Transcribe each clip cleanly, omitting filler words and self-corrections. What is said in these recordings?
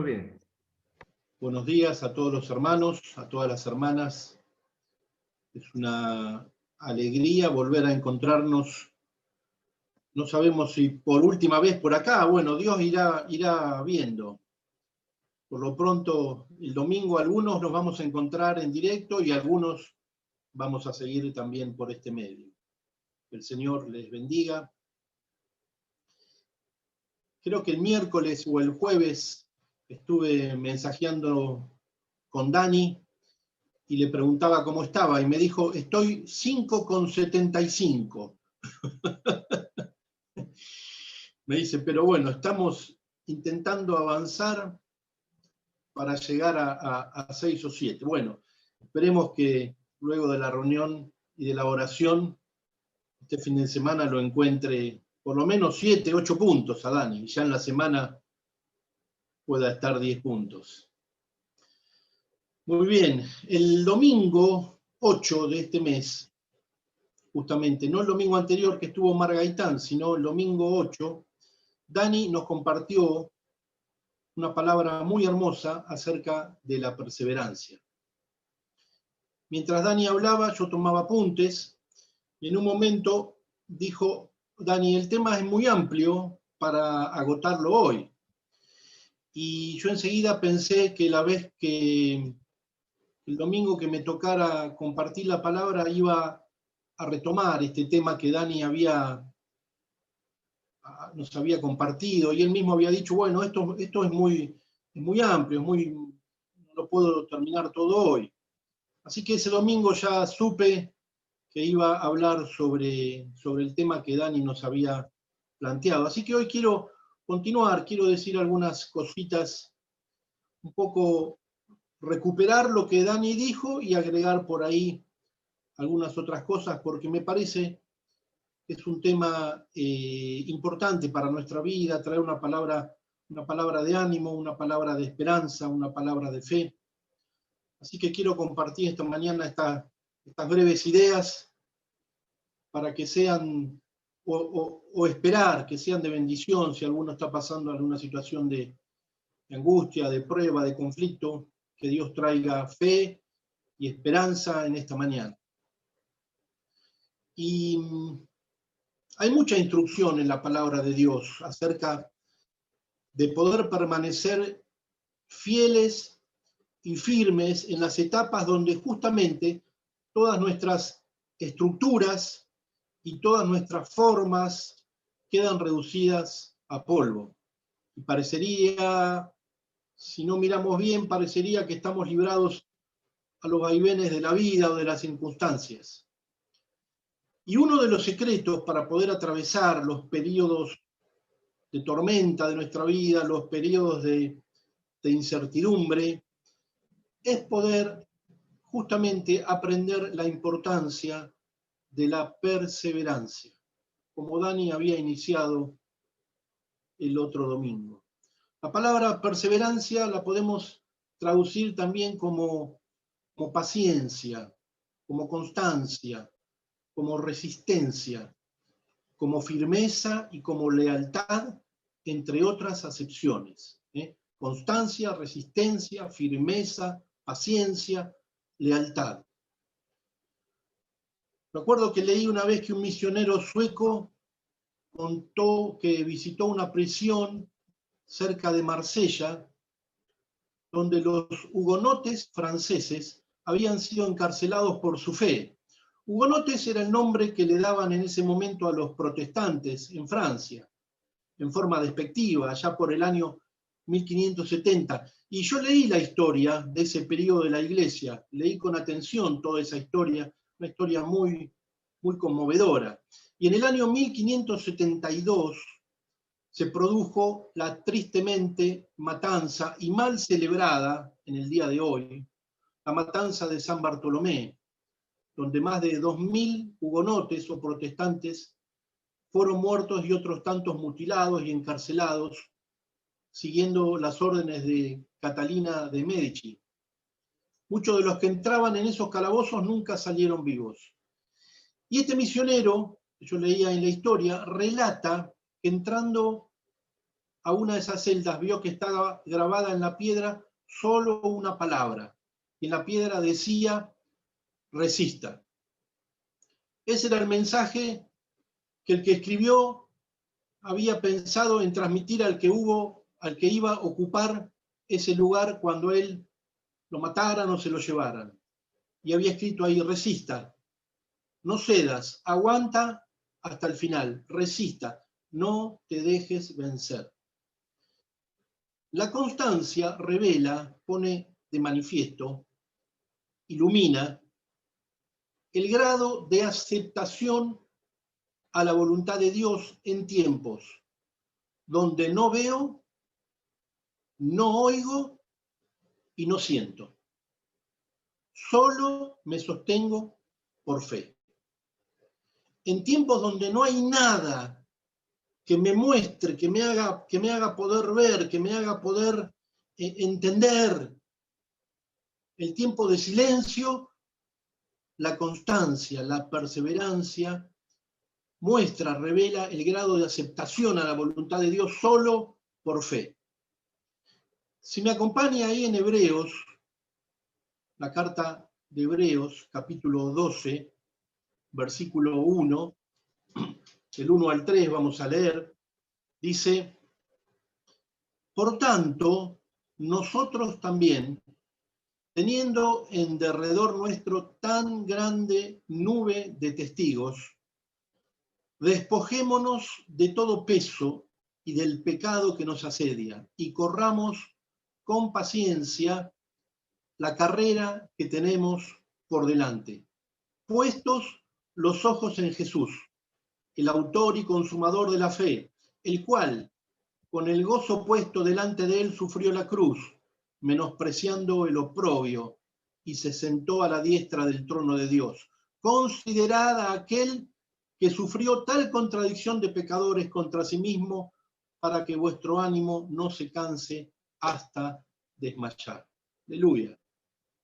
Bien. Buenos días a todos los hermanos, a todas las hermanas. Es una alegría volver a encontrarnos. No sabemos si por última vez por acá, bueno, Dios irá viendo. Por lo pronto, el domingo algunos nos vamos a encontrar en directo y algunos vamos a seguir también por este medio. Que el Señor les bendiga. Creo que el miércoles o el jueves estuve mensajeando con Dani y le preguntaba cómo estaba, y me dijo, estoy 5,75. Me dice, pero bueno, estamos intentando avanzar para llegar a 6 o 7. Bueno, esperemos que luego de la reunión y de la oración, este fin de semana lo encuentre por lo menos 7, 8 puntos a Dani, y ya en la semana pueda estar 10 puntos. Muy bien, el domingo 8 de este mes, justamente, no el domingo anterior que estuvo Margaitán, sino el domingo 8, Dani nos compartió una palabra muy hermosa acerca de la perseverancia. Mientras Dani hablaba, yo tomaba apuntes, y en un momento dijo, Dani, el tema es muy amplio para agotarlo hoy. Y yo enseguida pensé que la vez que el domingo que me tocara compartir la palabra iba a retomar este tema que Dani nos había compartido, y él mismo había dicho, bueno, esto es muy amplio, no lo puedo terminar todo hoy. Así que ese domingo ya supe que iba a hablar sobre el tema que Dani nos había planteado. Así que hoy quiero continuar, quiero decir algunas cositas, un poco recuperar lo que Dani dijo y agregar por ahí algunas otras cosas, porque me parece que es un tema importante para nuestra vida, traer una palabra de ánimo, una palabra de esperanza, una palabra de fe. Así que quiero compartir esta mañana estas breves ideas para que sean, o esperar que sean de bendición si alguno está pasando alguna situación de angustia, de prueba, de conflicto, que Dios traiga fe y esperanza en esta mañana. Y hay mucha instrucción en la palabra de Dios acerca de poder permanecer fieles y firmes en las etapas donde justamente todas nuestras estructuras y todas nuestras formas quedan reducidas a polvo. Y parecería, si no miramos bien, parecería que estamos librados a los vaivenes de la vida o de las circunstancias. Y uno de los secretos para poder atravesar los periodos de tormenta de nuestra vida, los periodos de incertidumbre, es poder justamente aprender la importancia de la perseverancia, como Dani había iniciado el otro domingo. La palabra perseverancia la podemos traducir también como paciencia, como constancia, como resistencia, como firmeza y como lealtad, entre otras acepciones. Constancia, resistencia, firmeza, paciencia, lealtad. Recuerdo que leí una vez que un misionero sueco contó que visitó una prisión cerca de Marsella, donde los hugonotes franceses habían sido encarcelados por su fe. Hugonotes era el nombre que le daban en ese momento a los protestantes en Francia, en forma despectiva, allá por el año 1570. Y yo leí la historia de ese periodo de la Iglesia, leí con atención toda esa historia, una historia muy, muy conmovedora. Y en el año 1572 se produjo la tristemente matanza y mal celebrada en el día de hoy, la matanza de San Bartolomé, donde más de 2.000 hugonotes o protestantes fueron muertos y otros tantos mutilados y encarcelados, siguiendo las órdenes de Catalina de Medici. Muchos de los que entraban en esos calabozos nunca salieron vivos. Y este misionero, que yo leía en la historia, relata que entrando a una de esas celdas, vio que estaba grabada en la piedra solo una palabra. Y en la piedra decía, resista. Ese era el mensaje que el que escribió había pensado en transmitir al que iba a ocupar ese lugar cuando él lo mataran o se lo llevaran. Y había escrito ahí, resista, no cedas, aguanta hasta el final, resista, no te dejes vencer. La constancia revela, pone de manifiesto, ilumina el grado de aceptación a la voluntad de Dios en tiempos donde no veo, no oigo y no siento. Solo me sostengo por fe. En tiempos donde no hay nada que me muestre, que me haga poder ver, que me haga poder entender, el tiempo de silencio, la constancia, la perseverancia muestra, revela el grado de aceptación a la voluntad de Dios solo por fe. Si me acompaña ahí en Hebreos, la carta de Hebreos, capítulo 12, versículo 1, del 1 al 3 vamos a leer, dice, por tanto, nosotros también, teniendo en derredor nuestro tan grande nube de testigos, despojémonos de todo peso y del pecado que nos asedia, y corramos con paciencia la carrera que tenemos por delante, puestos los ojos en Jesús, el autor y consumador de la fe, el cual, con el gozo puesto delante de él, sufrió la cruz, menospreciando el oprobio, y se sentó a la diestra del trono de Dios. Considerad a aquel que sufrió tal contradicción de pecadores contra sí mismo, para que vuestro ánimo no se canse hasta desmayar. Aleluya.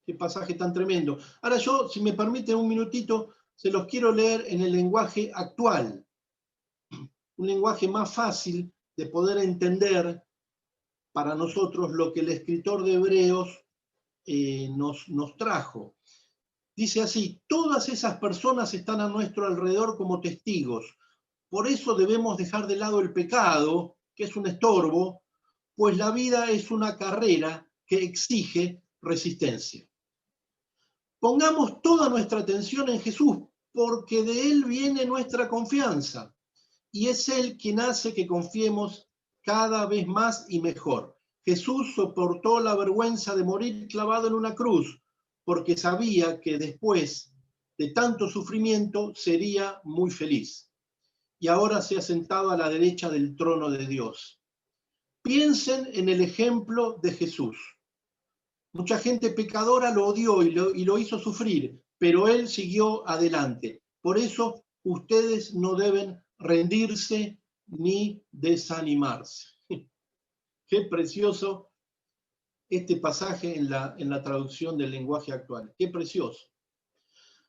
Qué pasaje tan tremendo. Ahora yo, si me permiten un minutito, se los quiero leer en el lenguaje actual, un lenguaje más fácil de poder entender para nosotros lo que el escritor de Hebreos nos trajo. Dice así, todas esas personas están a nuestro alrededor como testigos. Por eso debemos dejar de lado el pecado, que es un estorbo, pues la vida es una carrera que exige resistencia. Pongamos toda nuestra atención en Jesús, porque de Él viene nuestra confianza, y es Él quien hace que confiemos cada vez más y mejor. Jesús soportó la vergüenza de morir clavado en una cruz, porque sabía que después de tanto sufrimiento sería muy feliz. Y ahora se ha sentado a la derecha del trono de Dios. Piensen en el ejemplo de Jesús. Mucha gente pecadora lo odió y lo hizo sufrir, pero él siguió adelante. Por eso ustedes no deben rendirse ni desanimarse. Qué precioso este pasaje en la traducción del lenguaje actual. Qué precioso.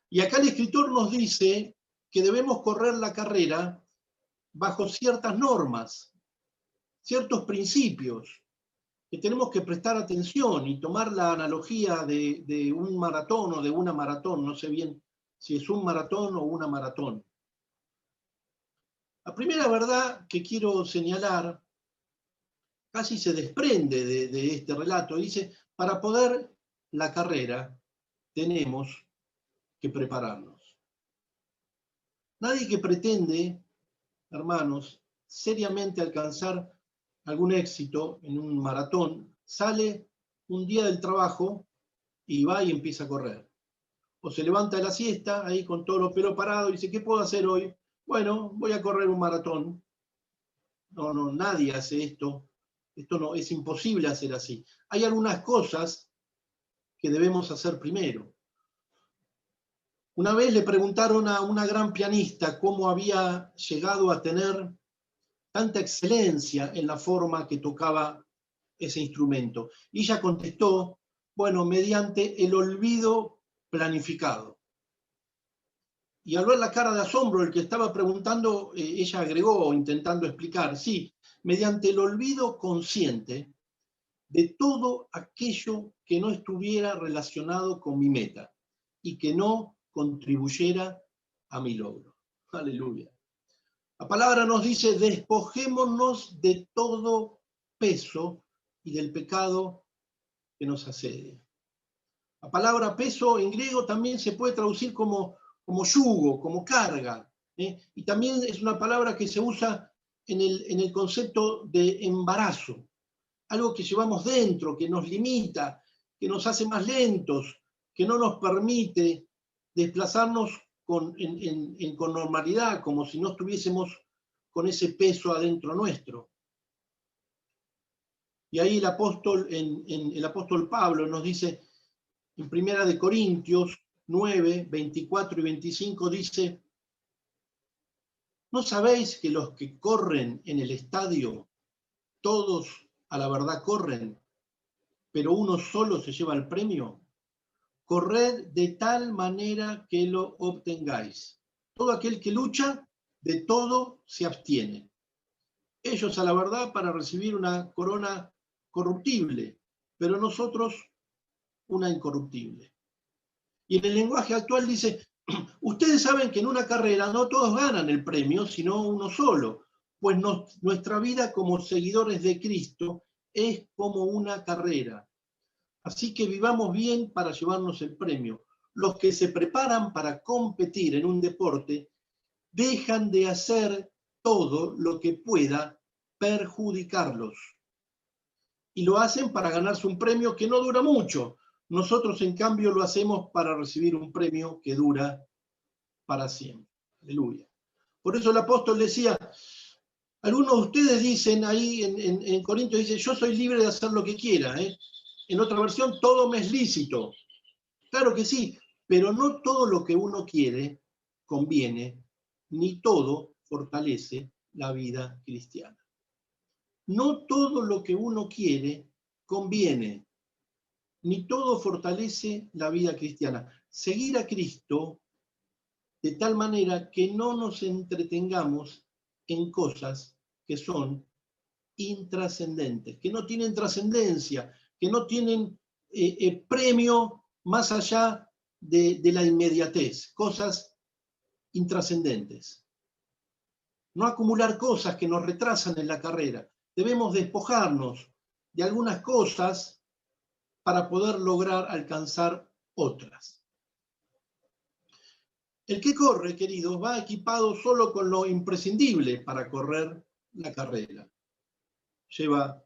Y acá el escritor nos dice que debemos correr la carrera bajo ciertas normas, ciertos principios, que tenemos que prestar atención y tomar la analogía de un maratón o de una maratón, no sé bien si es un maratón o una maratón. La primera verdad que quiero señalar casi se desprende de este relato. Dice, para poder la carrera tenemos que prepararnos. Nadie que pretende, hermanos, seriamente alcanzar algún éxito en un maratón, sale un día del trabajo y va y empieza a correr. O se levanta de la siesta, ahí con todos los pelos parados, y dice, ¿qué puedo hacer hoy? Bueno, voy a correr un maratón. No, nadie hace esto. Esto no, es imposible hacer así. Hay algunas cosas que debemos hacer primero. Una vez le preguntaron a una gran pianista cómo había llegado a tener tanta excelencia en la forma que tocaba ese instrumento. Y ella contestó, bueno, mediante el olvido planificado. Y al ver la cara de asombro del que estaba preguntando, ella agregó, intentando explicar, sí, mediante el olvido consciente de todo aquello que no estuviera relacionado con mi meta y que no contribuyera a mi logro. Aleluya. La palabra nos dice, despojémonos de todo peso y del pecado que nos asedia. La palabra peso en griego también se puede traducir como yugo, como carga. Y también es una palabra que se usa en el concepto de embarazo. Algo que llevamos dentro, que nos limita, que nos hace más lentos, que no nos permite desplazarnos con normalidad, como si no estuviésemos con ese peso adentro nuestro. Y ahí el apóstol Pablo nos dice, en 1 Corintios 9, 24 y 25, dice, ¿no sabéis que los que corren en el estadio, todos a la verdad corren, pero uno solo se lleva el premio? Corred de tal manera que lo obtengáis. Todo aquel que lucha, de todo se abstiene. Ellos a la verdad para recibir una corona corruptible, pero nosotros una incorruptible. Y en el lenguaje actual dice, ustedes saben que en una carrera no todos ganan el premio, sino uno solo, pues nuestra vida como seguidores de Cristo es como una carrera. Así que vivamos bien para llevarnos el premio. Los que se preparan para competir en un deporte dejan de hacer todo lo que pueda perjudicarlos. Y lo hacen para ganarse un premio que no dura mucho. Nosotros, en cambio, lo hacemos para recibir un premio que dura para siempre. Aleluya. Por eso el apóstol decía, algunos de ustedes dicen ahí en Corintios, dice, yo soy libre de hacer lo que quiera. En otra versión, todo me es lícito. Claro que sí, pero no todo lo que uno quiere conviene, ni todo fortalece la vida cristiana. No todo lo que uno quiere conviene, ni todo fortalece la vida cristiana. Seguir a Cristo de tal manera que no nos entretengamos en cosas que son intrascendentes, que no tienen trascendencia, que no tienen premio más allá de la inmediatez, cosas intrascendentes. No acumular cosas que nos retrasan en la carrera. Debemos despojarnos de algunas cosas para poder lograr alcanzar otras. El que corre, queridos, va equipado solo con lo imprescindible para correr la carrera. Lleva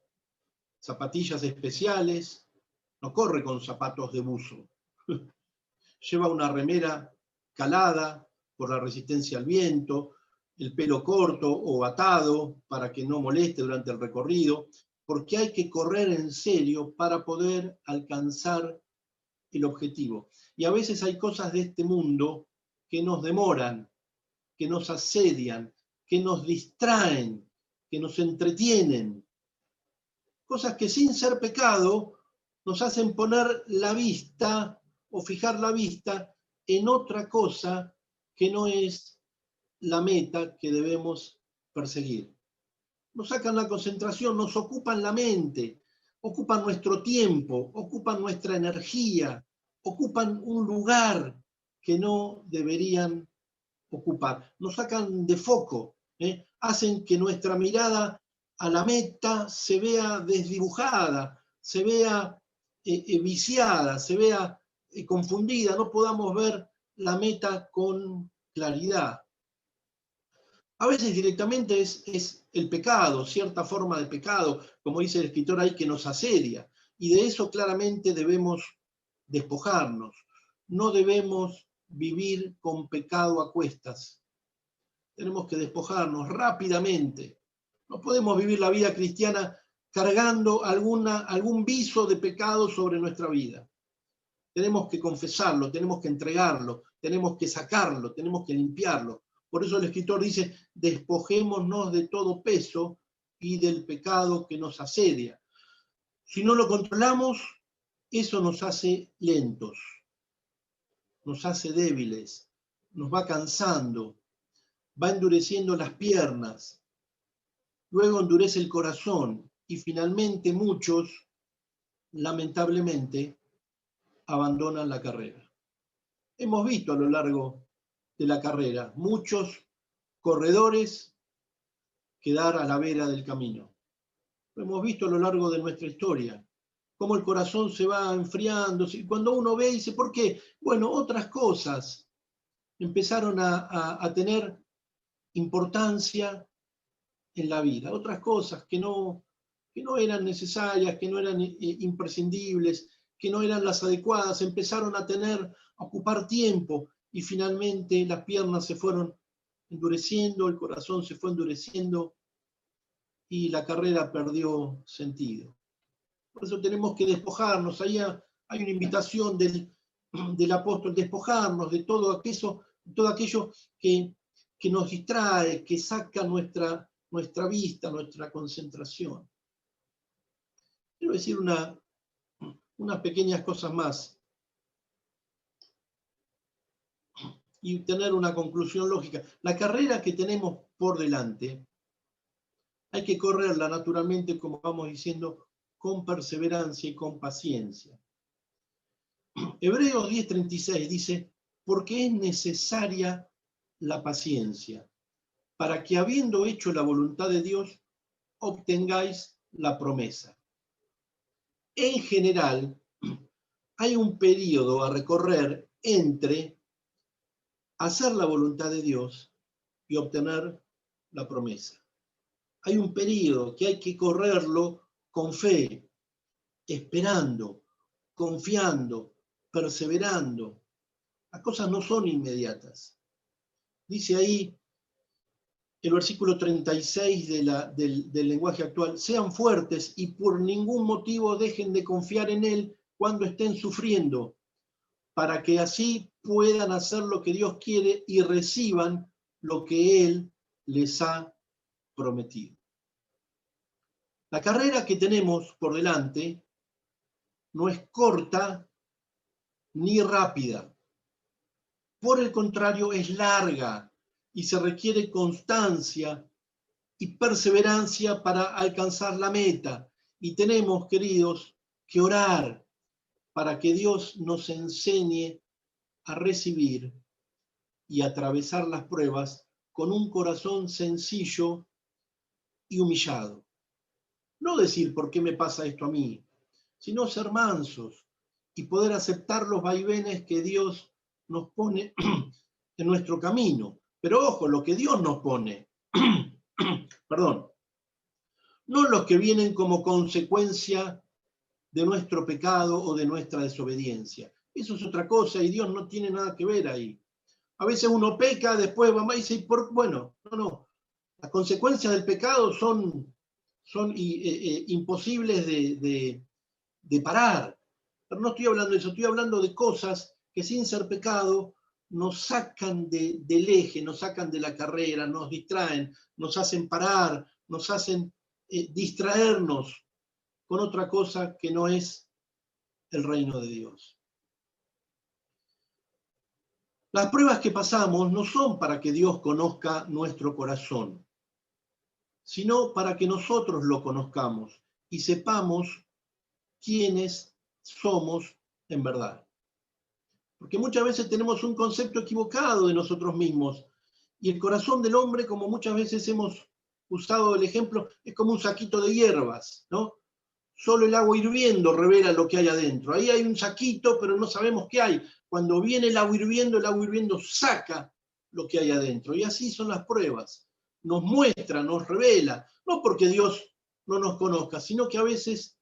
zapatillas especiales, no corre con zapatos de buzo. Lleva una remera calada por la resistencia al viento, el pelo corto o atado para que no moleste durante el recorrido, porque hay que correr en serio para poder alcanzar el objetivo. Y a veces hay cosas de este mundo que nos demoran, que nos asedian, que nos distraen, que nos entretienen. Cosas que sin ser pecado nos hacen poner la vista o fijar la vista en otra cosa que no es la meta que debemos perseguir. Nos sacan la concentración, nos ocupan la mente, ocupan nuestro tiempo, ocupan nuestra energía, ocupan un lugar que no deberían ocupar. Nos sacan de foco, hacen que nuestra mirada a la meta se vea desdibujada, se vea viciada, se vea confundida, no podamos ver la meta con claridad. A veces directamente es el pecado, cierta forma de pecado, como dice el escritor ahí, que nos asedia. Y de eso claramente debemos despojarnos. No debemos vivir con pecado a cuestas. Tenemos que despojarnos rápidamente. No podemos vivir la vida cristiana cargando algún viso de pecado sobre nuestra vida. Tenemos que confesarlo, tenemos que entregarlo, tenemos que sacarlo, tenemos que limpiarlo. Por eso el escritor dice, despojémonos de todo peso y del pecado que nos asedia. Si no lo controlamos, eso nos hace lentos, nos hace débiles, nos va cansando, va endureciendo las piernas. luego endurece el corazón y finalmente muchos, lamentablemente, abandonan la carrera. Hemos visto a lo largo de la carrera muchos corredores quedar a la vera del camino. Lo hemos visto a lo largo de nuestra historia, cómo el corazón se va enfriando. Cuando uno ve, dice, ¿por qué? Bueno, otras cosas empezaron a tener importancia en la vida, otras cosas que no eran necesarias, que no eran imprescindibles, que no eran las adecuadas, empezaron a ocupar tiempo y finalmente las piernas se fueron endureciendo, el corazón se fue endureciendo y la carrera perdió sentido. Por eso tenemos que despojarnos. Ahí hay una invitación del apóstol, despojarnos de todo aquello que nos distrae, que saca nuestra vista, nuestra concentración. Quiero decir unas pequeñas cosas más y tener una conclusión lógica. La carrera que tenemos por delante hay que correrla naturalmente, como vamos diciendo, con perseverancia y con paciencia. Hebreos 10:36 dice, porque es necesaria la paciencia, para que habiendo hecho la voluntad de Dios, obtengáis la promesa. En general, hay un periodo a recorrer entre hacer la voluntad de Dios y obtener la promesa. Hay un periodo que hay que correrlo con fe, esperando, confiando, perseverando. Las cosas no son inmediatas. Dice ahí el versículo 36 del lenguaje actual, sean fuertes y por ningún motivo dejen de confiar en Él cuando estén sufriendo, para que así puedan hacer lo que Dios quiere y reciban lo que Él les ha prometido. La carrera que tenemos por delante no es corta ni rápida. Por el contrario, es larga y se requiere constancia y perseverancia para alcanzar la meta. Y tenemos, queridos, que orar para que Dios nos enseñe a recibir y atravesar las pruebas con un corazón sencillo y humillado. No decir por qué me pasa esto a mí, sino ser mansos y poder aceptar los vaivenes que Dios nos pone en nuestro camino. Pero ojo, lo que Dios nos pone, perdón, no los que vienen como consecuencia de nuestro pecado o de nuestra desobediencia. Eso es otra cosa y Dios no tiene nada que ver ahí. A veces uno peca, después va y dice, bueno, no. Las consecuencias del pecado son imposibles de parar. Pero no estoy hablando de eso, estoy hablando de cosas que sin ser pecado nos sacan del eje, nos sacan de la carrera, nos distraen, nos hacen parar, nos hacen distraernos con otra cosa que no es el reino de Dios. Las pruebas que pasamos no son para que Dios conozca nuestro corazón, sino para que nosotros lo conozcamos y sepamos quiénes somos en verdad. Porque muchas veces tenemos un concepto equivocado de nosotros mismos y el corazón del hombre, como muchas veces hemos usado el ejemplo, es como un saquito de hierbas, ¿no? Solo el agua hirviendo revela lo que hay adentro. Ahí hay un saquito, pero no sabemos qué hay. Cuando viene el agua hirviendo saca lo que hay adentro. Y así son las pruebas. Nos muestra, nos revela, no porque Dios no nos conozca, sino que a veces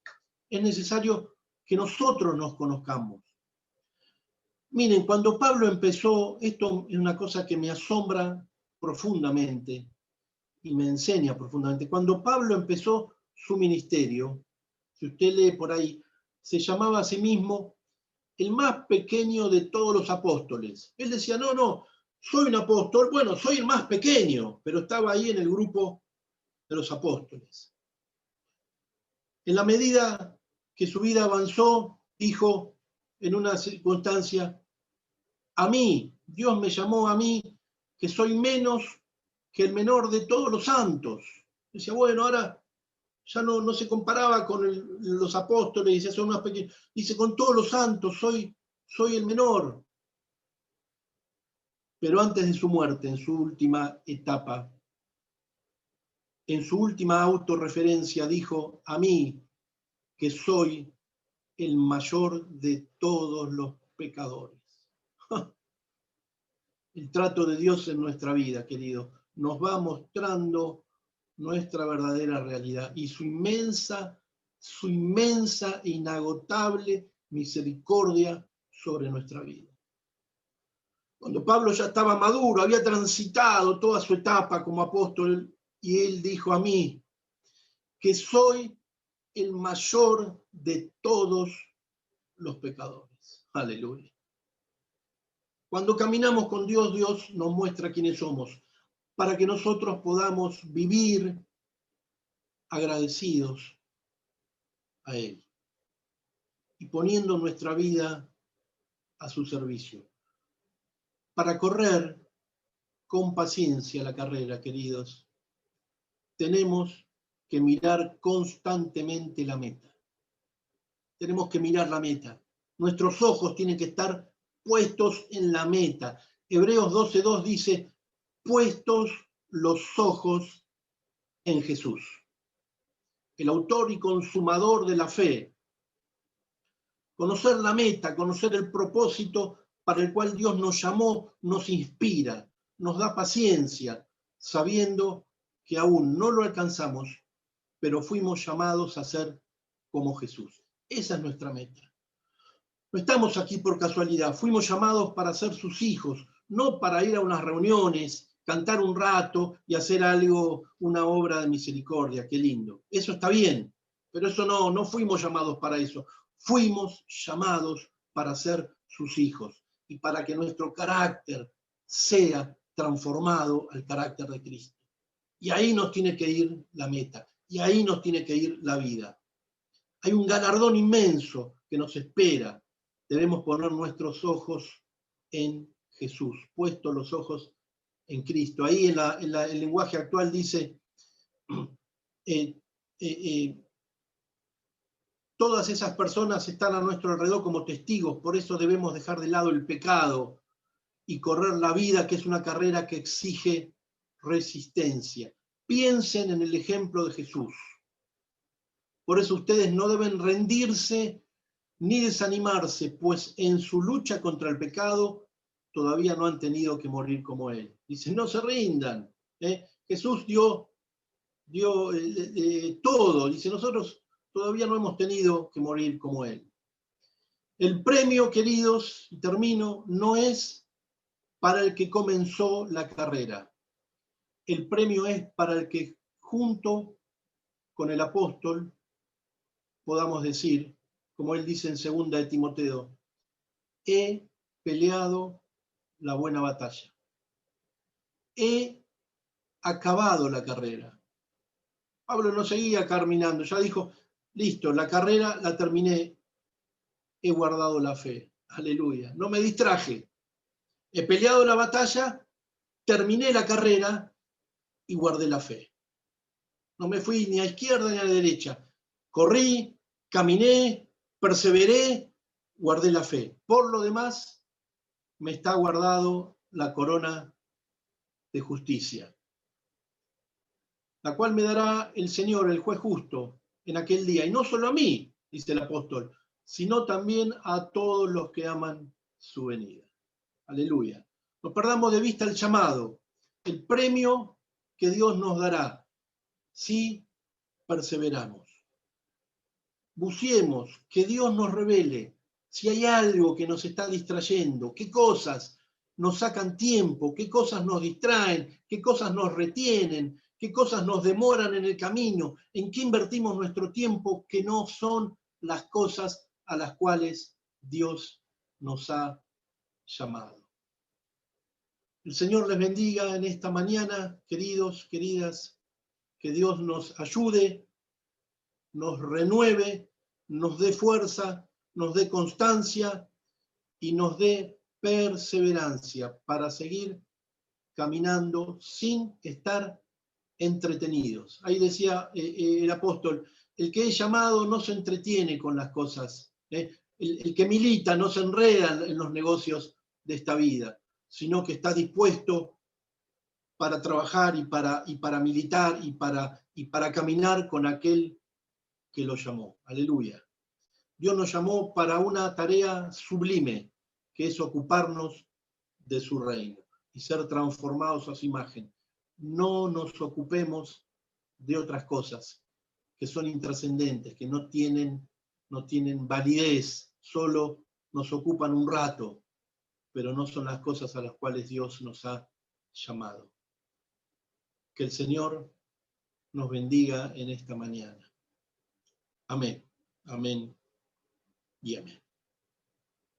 es necesario que nosotros nos conozcamos. Miren, cuando Pablo empezó, esto es una cosa que me asombra profundamente y me enseña profundamente. Cuando Pablo empezó su ministerio, si usted lee por ahí, se llamaba a sí mismo el más pequeño de todos los apóstoles. Él decía, no, soy un apóstol, bueno, soy el más pequeño, pero estaba ahí en el grupo de los apóstoles. En la medida que su vida avanzó, dijo en una circunstancia, a mí, Dios me llamó a mí, que soy menos que el menor de todos los santos. Decía, bueno, ahora ya no se comparaba con los apóstoles, decía, son más pequeños. Dice, con todos los santos soy el menor. Pero antes de su muerte, en su última etapa, en su última autorreferencia, dijo, a mí, que soy el mayor de todos los pecadores. El trato de Dios en nuestra vida, querido, nos va mostrando nuestra verdadera realidad y su inmensa e inagotable misericordia sobre nuestra vida. Cuando Pablo ya estaba maduro, había transitado toda su etapa como apóstol, y él dijo a mí, que soy el mayor de todos los pecadores. Aleluya. Cuando caminamos con Dios, Dios nos muestra quiénes somos, para que nosotros podamos vivir agradecidos a Él y poniendo nuestra vida a su servicio. Para correr con paciencia la carrera, queridos, tenemos que mirar constantemente la meta. Tenemos que mirar la meta. Nuestros ojos tienen que estar puestos en la meta. Hebreos 12:2 dice, puestos los ojos en Jesús, el autor y consumador de la fe. Conocer la meta, conocer el propósito para el cual Dios nos llamó, nos inspira, nos da paciencia, sabiendo que aún no lo alcanzamos, pero fuimos llamados a ser como Jesús. Esa es nuestra meta. No estamos aquí por casualidad, fuimos llamados para ser sus hijos, no para ir a unas reuniones, cantar un rato y hacer algo, una obra de misericordia, qué lindo. Eso está bien, pero eso no fuimos llamados para eso. Fuimos llamados para ser sus hijos y para que nuestro carácter sea transformado al carácter de Cristo. Y ahí nos tiene que ir la meta, y ahí nos tiene que ir la vida. Hay un galardón inmenso que nos espera. Debemos poner nuestros ojos en Jesús, puestos los ojos en Cristo. Ahí el lenguaje actual dice, todas esas personas están a nuestro alrededor como testigos, por eso debemos dejar de lado el pecado y correr la vida, que es una carrera que exige resistencia. Piensen en el ejemplo de Jesús. Por eso ustedes no deben rendirse ni desanimarse, pues en su lucha contra el pecado todavía no han tenido que morir como Él. Dice, no se rindan. Jesús dio todo. Dice, nosotros todavía no hemos tenido que morir como Él. El premio, queridos, y termino, no es para el que comenzó la carrera. El premio es para el que junto con el apóstol podamos decir, como él dice en 2 de Timoteo, he peleado la buena batalla. He acabado la carrera. Pablo no seguía caminando, ya dijo, listo, la carrera la terminé, he guardado la fe. Aleluya. No me distraje. He peleado la batalla, terminé la carrera y guardé la fe. No me fui ni a izquierda ni a derecha. Corrí, caminé, perseveré, guardé la fe. Por lo demás, me está guardado la corona de justicia, la cual me dará el Señor, el juez justo, en aquel día. Y no solo a mí, dice el apóstol, sino también a todos los que aman su venida. Aleluya. No perdamos de vista el llamado, el premio que Dios nos dará si perseveramos. Buceemos, que Dios nos revele si hay algo que nos está distrayendo, qué cosas nos sacan tiempo, qué cosas nos distraen, qué cosas nos retienen, qué cosas nos demoran en el camino, en qué invertimos nuestro tiempo que no son las cosas a las cuales Dios nos ha llamado. El Señor les bendiga en esta mañana, queridos, queridas, que Dios nos ayude, nos renueve, nos dé fuerza, nos dé constancia y nos dé perseverancia para seguir caminando sin estar entretenidos. Ahí decía el apóstol, el que es llamado no se entretiene con las cosas. El que milita no se enreda en los negocios de esta vida, sino que está dispuesto para trabajar y para militar y para caminar con aquel que lo llamó. Aleluya. Dios nos llamó para una tarea sublime, que es ocuparnos de su reino y ser transformados a su imagen. No nos ocupemos de otras cosas que son intrascendentes, que no tienen validez, solo nos ocupan un rato, pero no son las cosas a las cuales Dios nos ha llamado. Que el Señor nos bendiga en esta mañana. Amén, amén y amén.